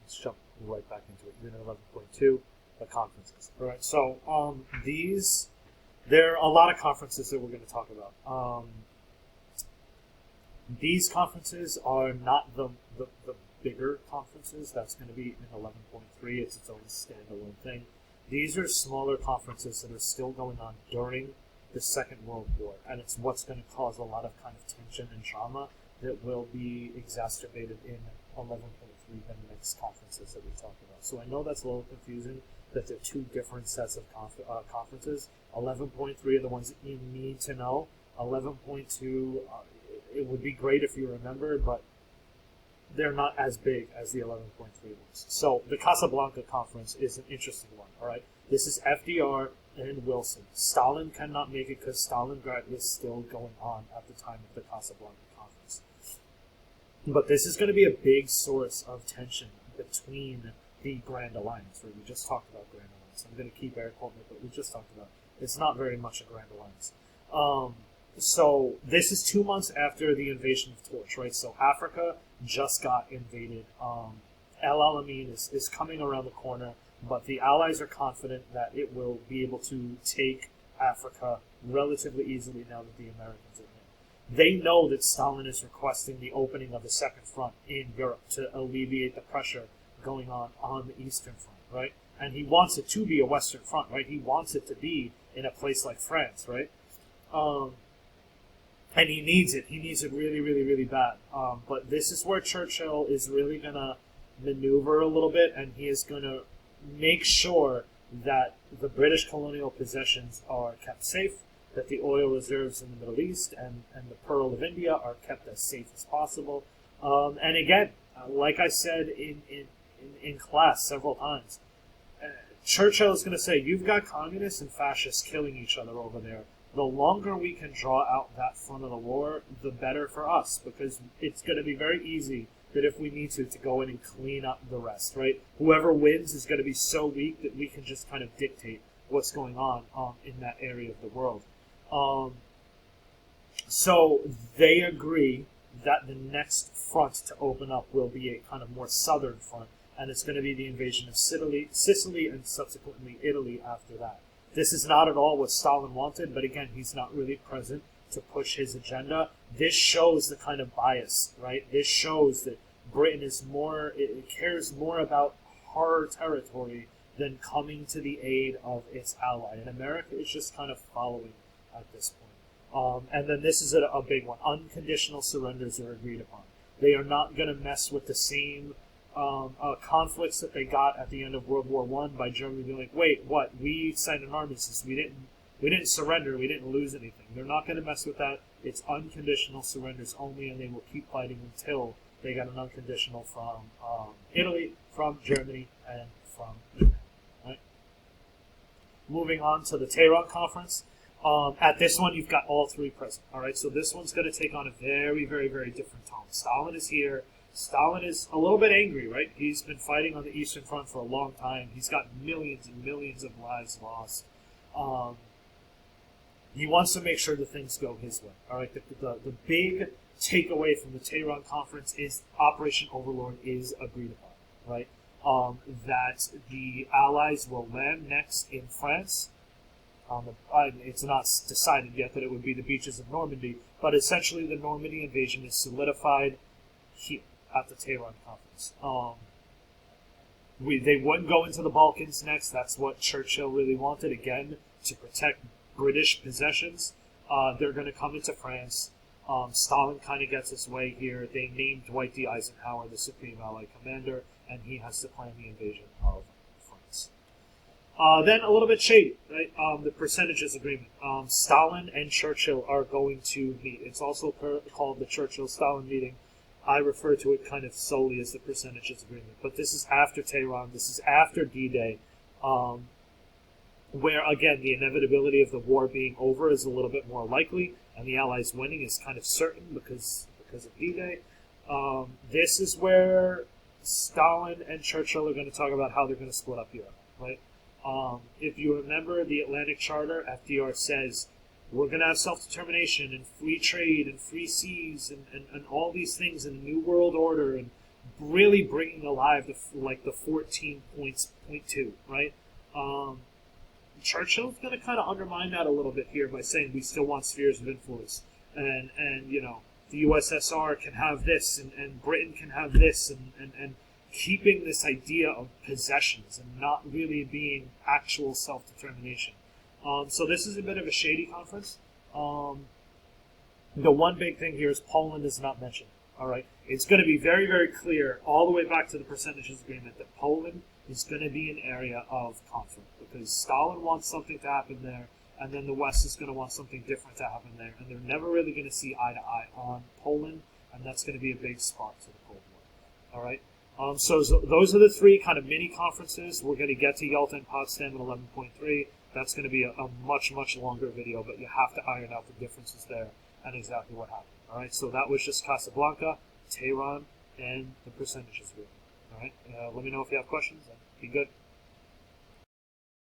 let's jump right back into it. Unit 11.2, the conferences. All right, so there are a lot of conferences that we're going to talk about. These conferences are not the bigger conferences. That's going to be in 11.3. It's its own standalone thing. These are smaller conferences that are still going on during the Second World War, and it's what's going to cause a lot of kind of tension and trauma that will be exacerbated in 11.3 the next conferences that we talk about. So I know that's a little confusing that they're two different sets of conferences. 11.3 are the ones that you need to know. 11.2, it would be great if you remember, but they're not as big as the 11.3 ones. So the Casablanca conference is an interesting one, all right? This is FDR and Wilson. Stalin cannot make it because Stalingrad is still going on at the time of the Casablanca conference. But this is going to be a big source of tension between the Grand Alliance, where we just talked about Grand Alliance. I'm going to keep air quoting it, but we just talked about it. It's not very much a Grand Alliance. So this is 2 months after the invasion of Torch, right? So Africa just got invaded. El Alamein is coming around the corner, but the Allies are confident that it will be able to take Africa relatively easily now that the Americans are in. They know that Stalin is requesting the opening of the Second Front in Europe to alleviate the pressure going on the Eastern Front, right? And he wants it to be a Western Front, right? He wants it to be in a place like France, right? And he needs it. He needs it really, really, really bad. But this is where Churchill is really going to maneuver a little bit, and he is going to make sure that the British colonial possessions are kept safe, that the oil reserves in the Middle East and the Pearl of India are kept as safe as possible. And again, like I said in class several times, Churchill is going to say, you've got communists and fascists killing each other over there. The longer we can draw out that front of the war, the better for us, because it's going to be very easy that if we need to go in and clean up the rest, right? Whoever wins is going to be so weak that we can just kind of dictate what's going on in that area of the world. So they agree that the next front to open up will be a kind of more southern front, and it's going to be the invasion of Sicily and subsequently Italy after that. This is not at all what Stalin wanted, but again, he's not really present to push his agenda. This shows the kind of bias, right? This shows that Britain is it cares more about her territory than coming to the aid of its ally. And America is just kind of following at this point. And then this is a big one. Unconditional surrenders are agreed upon. They are not going to mess with the same conflicts that they got at the end of World War I by Germany being like, wait, what? We signed an armistice. We didn't surrender. We didn't lose anything. They're not going to mess with that. It's unconditional surrenders only, and they will keep fighting until they get an unconditional from Italy, from Germany, and from Japan. Right? Moving on to the Tehran conference. At this one, you've got all three present. All right, so this one's going to take on a very, very, very different tone. Stalin is here. Stalin is a little bit angry, right? He's been fighting on the Eastern Front for a long time. He's got millions and millions of lives lost. He wants to make sure that things go his way. All right, the big takeaway from the Tehran conference is Operation Overlord is agreed upon, right? That the Allies will land next in France. It's not decided yet that it would be the beaches of Normandy, but essentially the Normandy invasion is solidified here at the Tehran conference. They wouldn't go into the Balkans next. That's what Churchill really wanted, again, to protect British possessions. They're going to come into France. Stalin kind of gets his way here. They named Dwight D. Eisenhower the Supreme Allied Commander, and he has to plan the invasion of France. Then a little bit shady, right? The percentages agreement. Stalin and Churchill are going to meet. It's also called the Churchill-Stalin meeting. I refer to it kind of solely as the percentages agreement. But this is after Tehran. This is after D-Day, where, again, the inevitability of the war being over is a little bit more likely, and the Allies winning is kind of certain because of D-Day. This is where Stalin and Churchill are going to talk about how they're going to split up Europe, right? If you remember the Atlantic Charter, FDR says, we're going to have self-determination and free trade and free seas and all these things in a new world order, and really bringing alive the 14.2, right? Churchill's going to kind of undermine that a little bit here by saying we still want spheres of influence, and the USSR can have this, and Britain can have this, and keeping this idea of possessions and not really being actual self-determination. So this is a bit of a shady conference. The one big thing here is Poland is not mentioned. All right, it's going to be very, very clear all the way back to the percentages agreement that Poland is going to be an area of conflict because Stalin wants something to happen there, and then the West is going to want something different to happen there, and they're never really going to see eye to eye on Poland, and that's going to be a big spark to the Cold War. All right. So those are the three kind of mini conferences. We're going to get to Yalta and Potsdam in 11.3. That's going to be a much, much longer video, but you have to iron out the differences there and exactly what happened. All right, so that was just Casablanca, Tehran, and the percentages agreement. All right, let me know if you have questions. Be good.